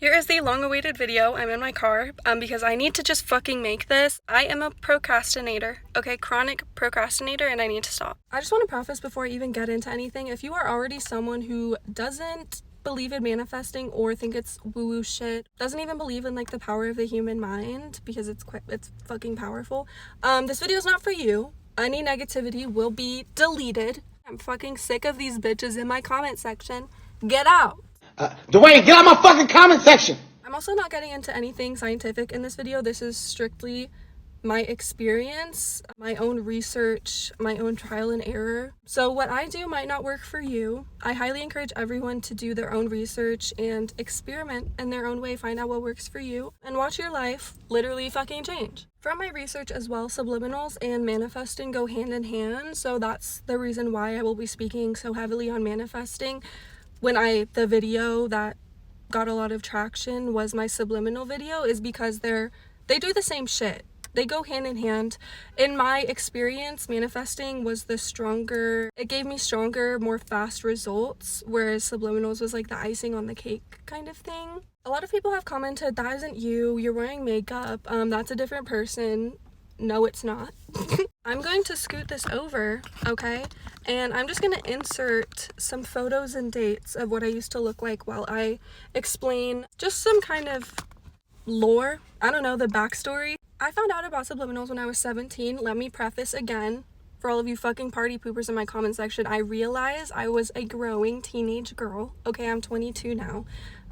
Here is the long-awaited video. I'm in my car because I need to just fucking make this. I am a procrastinator, okay? Chronic procrastinator, and I need to stop. I just want to preface before I even get into anything. If you are already someone who doesn't believe in manifesting or think it's woo-woo shit, doesn't even believe in like the power of the human mind because it's fucking powerful, this video is not for you. Any negativity will be deleted. I'm fucking sick of these bitches in my comment section. Get out. Dwayne, get out my fucking comment section! I'm also not getting into anything scientific in this video. This is strictly my experience, my own research, my own trial and error. So what I do might not work for you. I highly encourage everyone to do their own research and experiment in their own way, find out what works for you, and watch your life literally fucking change. From my research as well, subliminals and manifesting go hand in hand. So that's the reason why I will be speaking so heavily on manifesting. The video that got a lot of traction was my subliminal video, is because they do the same shit. They go hand in hand. In my experience, manifesting was it gave me stronger, more fast results, whereas subliminals was like the icing on the cake kind of thing. A lot of people have commented, that isn't you, you're wearing makeup, that's a different person. No, it's not. I'm going to scoot this over, okay? And I'm just going to insert some photos and dates of what I used to look like while I explain just some kind of lore. I don't know, the backstory. I found out about subliminals when I was 17. Let me preface again, for all of you fucking party poopers in my comment section, I realized I was a growing teenage girl. Okay, I'm 22 now.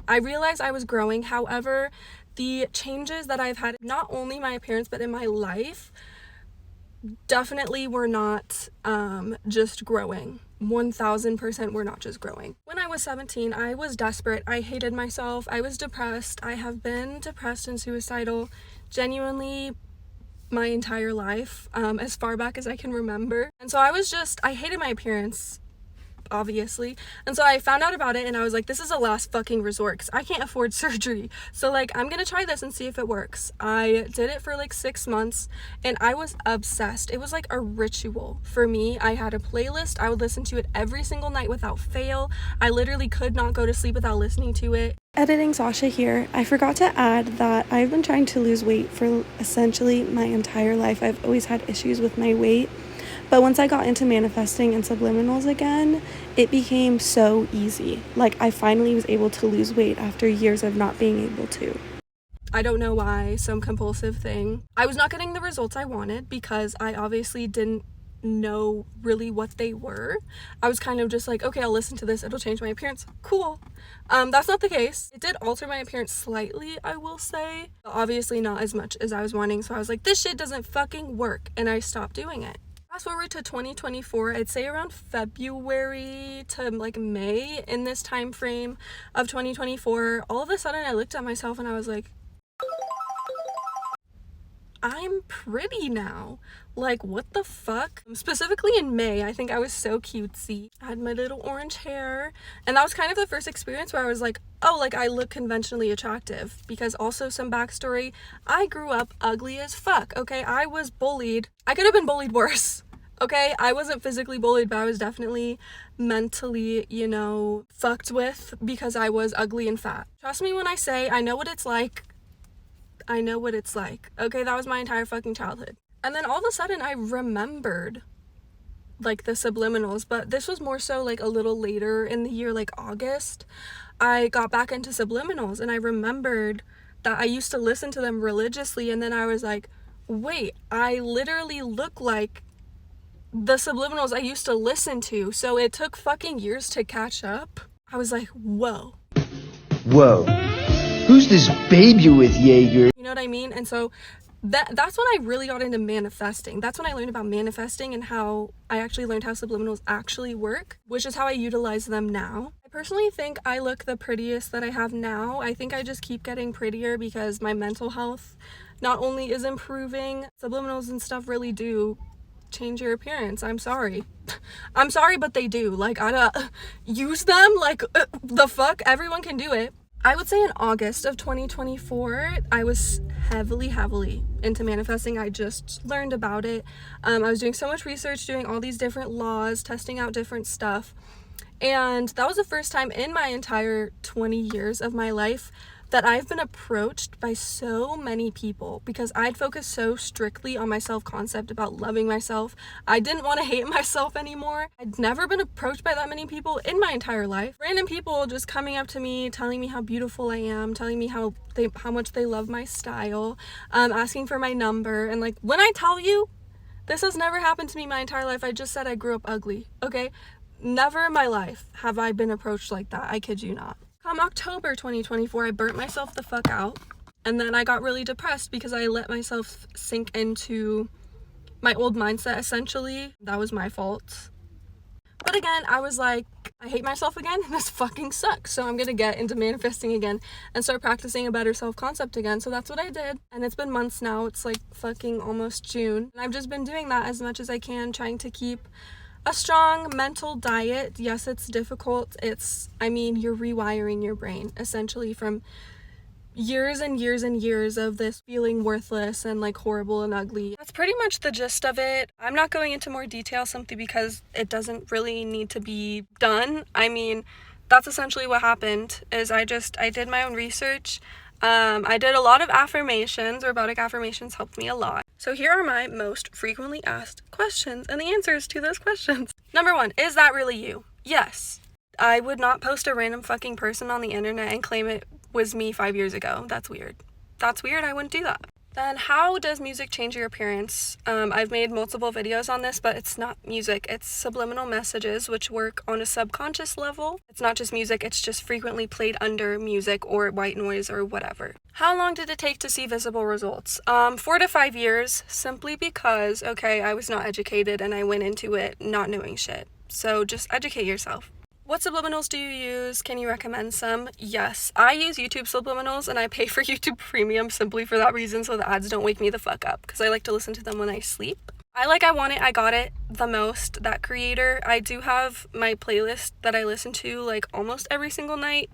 I realized I was growing. However, the changes that I've had, not only my appearance, but in my life, definitely were not just growing. 1000% were not just growing. When I was 17, I was desperate. I hated myself. I was depressed. I have been depressed and suicidal genuinely my entire life, as far back as I can remember. And so I hated my appearance, obviously, and so I found out about it and I was like, this is a last fucking resort because I can't afford surgery, so like I'm gonna try this and see if it works. I did it for like 6 months and I was obsessed. It was like a ritual for me. I had a playlist. I would listen to it every single night without fail. I literally could not go to sleep without listening to it. Editing Sasha here. I forgot to add that I've been trying to lose weight for essentially my entire life. I've always had issues with my weight. But once I got into manifesting and subliminals again, it became so easy. Like, I finally was able to lose weight after years of not being able to. I don't know why, some compulsive thing. I was not getting the results I wanted because I obviously didn't know really what they were. I was kind of just like, okay, I'll listen to this, it'll change my appearance, cool. That's not the case. It did alter my appearance slightly, I will say, but obviously not as much as I was wanting. So I was like, this shit doesn't fucking work, and I stopped doing it. Fast forward to 2024, I'd say around February to like May, in this time frame of 2024, all of a sudden I looked at myself and I was like, I'm pretty now. Like, what the fuck? Specifically in May, I think I was so cutesy. I had my little orange hair, and that was kind of the first experience where I was like, oh, like I look conventionally attractive. Because also, some backstory, I grew up ugly as fuck, okay? I was bullied. I could have been bullied worse, okay? I wasn't physically bullied, but I was definitely mentally, fucked with because I was ugly and fat. Trust me when I say I know what it's like. I know what it's like. Okay, that was my entire fucking childhood. And then all of a sudden I remembered like the subliminals, but this was more so like a little later in the year, like August. I got back into subliminals and I remembered that I used to listen to them religiously, and then I was like, wait, I literally look like the subliminals I used to listen to. So it took fucking years to catch up. I was like, whoa. Who's this babe you with, Jaeger? You know what I mean? And so that's when I really got into manifesting. That's when I learned about manifesting and how I actually learned how subliminals actually work, which is how I utilize them now. I personally think I look the prettiest that I have now. I think I just keep getting prettier because my mental health not only is improving, subliminals and stuff really do change your appearance. I'm sorry. I'm sorry, but they do. Like, I use them, like, the fuck? Everyone can do it. I would say in August of 2024, I was heavily into manifesting. I just learned about it. I was doing so much research, doing all these different laws, testing out different stuff. And that was the first time in my entire 20 years of my life that I've been approached by so many people because I'd focused so strictly on my self-concept about loving myself. I didn't want to hate myself anymore. I'd never been approached by that many people in my entire life. Random people just coming up to me, telling me how beautiful I am, telling me how much they love my style, asking for my number. And like, when I tell you, this has never happened to me my entire life. I just said I grew up ugly, okay? Never in my life have I been approached like that. I kid you not. Come October 2024, I burnt myself the fuck out. And then I got really depressed because I let myself sink into my old mindset, essentially. That was my fault. But again, I was like, I hate myself again. This fucking sucks. So I'm gonna get into manifesting again and start practicing a better self-concept again. So that's what I did. And it's been months now. It's like fucking almost June. And I've just been doing that as much as I can, trying to keep a strong mental diet. Yes, it's difficult. You're rewiring your brain essentially from years and years and years of this feeling worthless and like horrible and ugly. That's pretty much the gist of it. I'm not going into more detail simply because it doesn't really need to be done. That's essentially what happened is I did my own research. I did a lot of affirmations. Robotic affirmations helped me a lot. So here are my most frequently asked questions and the answers to those questions. Number 1, is that really you? Yes. I would not post a random fucking person on the internet and claim it was me 5 years ago. That's weird. I wouldn't do that. Then how does music change your appearance? I've made multiple videos on this, but it's not music. It's subliminal messages, which work on a subconscious level. It's not just music. It's just frequently played under music or white noise or whatever. How long did it take to see visible results? 4 to 5 years, simply because, I was not educated and I went into it not knowing shit. So just educate yourself. What subliminals do you use? Can you recommend some? Yes, I use YouTube subliminals and I pay for YouTube Premium simply for that reason, so the ads don't wake me the fuck up because I like to listen to them when I sleep. I Want It, I Got It the most, that creator. I do have my playlist that I listen to like almost every single night.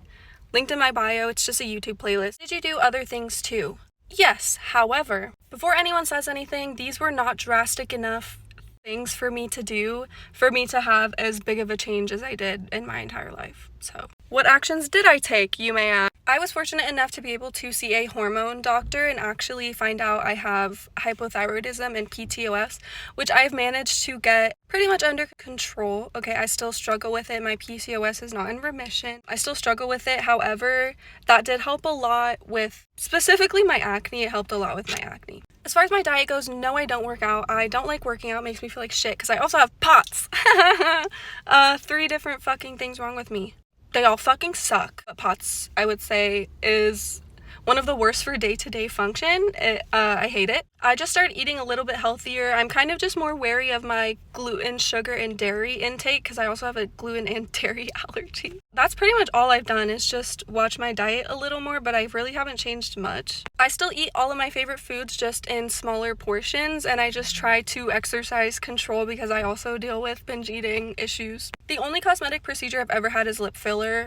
Linked in my bio, it's just a YouTube playlist. Did you do other things too? Yes, however, before anyone says anything, these were not drastic enough things for me to do for me to have as big of a change as I did in my entire life. So what actions did I take, you may ask? I was fortunate enough to be able to see a hormone doctor and actually find out I have hypothyroidism and PCOS, which I've managed to get pretty much under control. I still struggle with it. My PCOS is not in remission. I still struggle with it. However, that did help a lot with specifically my acne. It helped a lot with my acne. As far as my diet goes, no, I don't work out. I don't like working out. It makes me feel like shit because I also have POTS. 3 different fucking things wrong with me. They all fucking suck. But POTS, I would say, is one of the worst for day-to-day function. I hate it. I just started eating a little bit healthier. I'm kind of just more wary of my gluten, sugar, and dairy intake because I also have a gluten and dairy allergy. That's pretty much all I've done is just watch my diet a little more, but I really haven't changed much. I still eat all of my favorite foods just in smaller portions, and I just try to exercise control because I also deal with binge eating issues. The only cosmetic procedure I've ever had is lip filler.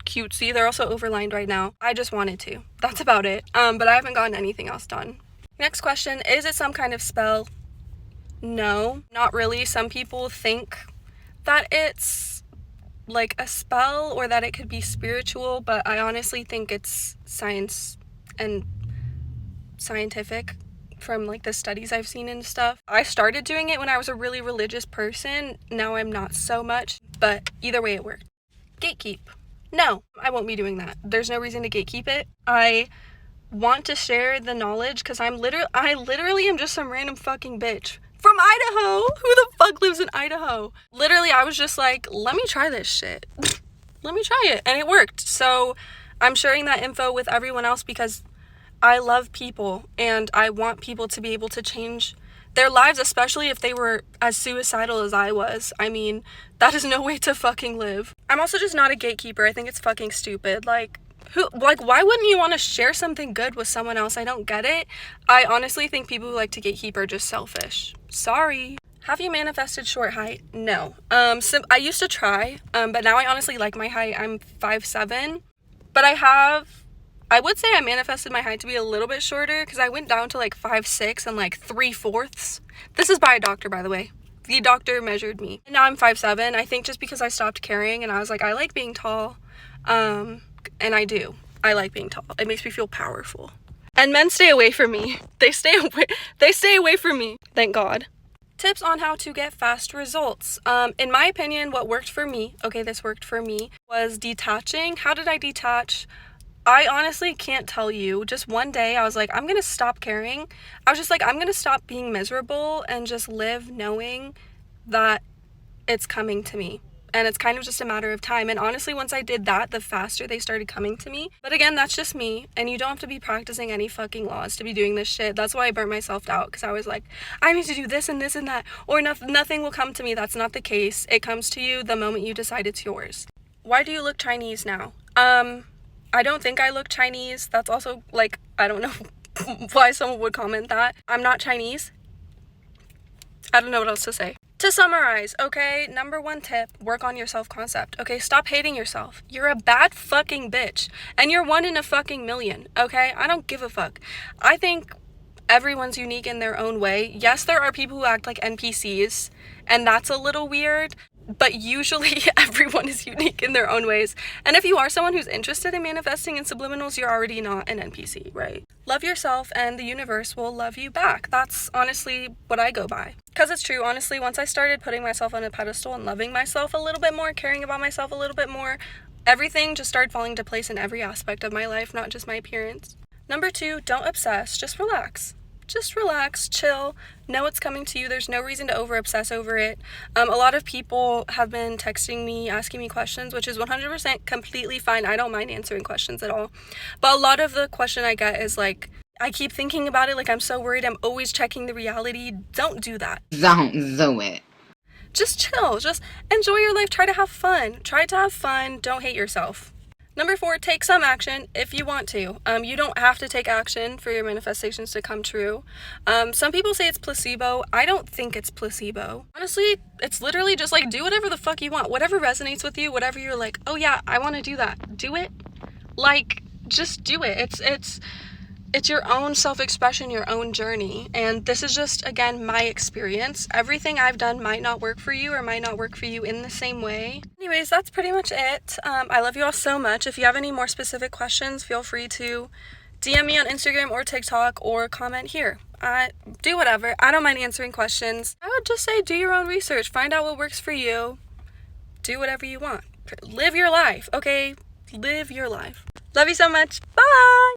Cutesy. They're also overlined right now. I just wanted to. That's about it. But I haven't gotten anything else done. Next question, is it some kind of spell? No, not really. Some people think that it's like a spell or that it could be spiritual, but I honestly think it's science and scientific from like the studies I've seen and stuff. I started doing it when I was a really religious person. Now I'm not so much, but either way it worked. Gatekeep. No, I won't be doing that. There's no reason to gatekeep it. I want to share the knowledge because I literally am just some random fucking bitch from Idaho. Who the fuck lives in Idaho? Literally, I was just like, let me try this shit. Let me try it. And it worked. So I'm sharing that info with everyone else because I love people and I want people to be able to change their lives, especially if they were as suicidal as I was. That is no way to fucking live. I'm also just not a gatekeeper. I think it's fucking stupid. Why wouldn't you want to share something good with someone else? I don't get it. I honestly think people who like to gatekeep are just selfish. Sorry. Have you manifested short height? No. I used to try, but now I honestly like my height. I'm 5'7", but I would say I manifested my height to be a little bit shorter because I went down to like 5'6" and like 3/4. This is by a doctor, by the way. The doctor measured me. And now I'm 5'7". I think just because I stopped caring and I was like, I like being tall. And I do. I like being tall. It makes me feel powerful. And men stay away from me. They stay away from me. Thank God. Tips on how to get fast results. In my opinion, what worked for me, this worked for me, was detaching. How did I detach? I honestly can't tell you. Just one day I was like, I'm gonna stop caring. I was just like, I'm gonna stop being miserable and just live knowing that it's coming to me. And it's kind of just a matter of time. And honestly, once I did that, the faster they started coming to me. But again, that's just me. And you don't have to be practicing any fucking laws to be doing this shit. That's why I burnt myself out. Because I was like, I need to do this and this and that. Or nothing will come to me. That's not the case. It comes to you the moment you decide it's yours. Why do you look Chinese now? I don't think I look Chinese. That's also, like, I don't know why someone would comment that. I'm not Chinese. I don't know what else to say. To summarize, okay, number 1 tip, work on your self-concept, okay? Stop hating yourself. You're a bad fucking bitch, and you're 1 in a fucking million, okay? I don't give a fuck. I think everyone's unique in their own way. Yes, there are people who act like NPCs, and that's a little weird, but usually everyone is unique in their own ways. And if you are someone who's interested in manifesting in subliminals, you're already not an NPC, right? Love yourself and the universe will love you back. That's honestly what I go by. Because it's true, honestly, once I started putting myself on a pedestal and loving myself a little bit more, caring about myself a little bit more, everything just started falling into place in every aspect of my life, not just my appearance. Number 2, don't obsess, just relax. Just relax, chill, know it's coming to you. There's no reason to over-obsess over it. A lot of people have been texting me, asking me questions, which is 100% completely fine. I don't mind answering questions at all. But a lot of the question I get is like, I keep thinking about it, like I'm so worried, I'm always checking the reality. Don't do that. Don't do it. Just chill, just enjoy your life, try to have fun. Try to have fun, don't hate yourself. Number 4, take some action if you want to. You don't have to take action for your manifestations to come true. Some people say it's placebo. I don't think it's placebo. Honestly, it's literally just like, do whatever the fuck you want. Whatever resonates with you, whatever you're like, oh yeah, I want to do that. Do it. Like, just do it. It's your own self-expression, your own journey. And this is just, again, my experience. Everything I've done might not work for you or might not work for you in the same way. Anyways, that's pretty much it. I love you all so much. If you have any more specific questions, feel free to DM me on Instagram or TikTok or comment here. Do whatever. I don't mind answering questions. I would just say do your own research. Find out what works for you. Do whatever you want. Live your life, okay? Live your life. Love you so much. Bye!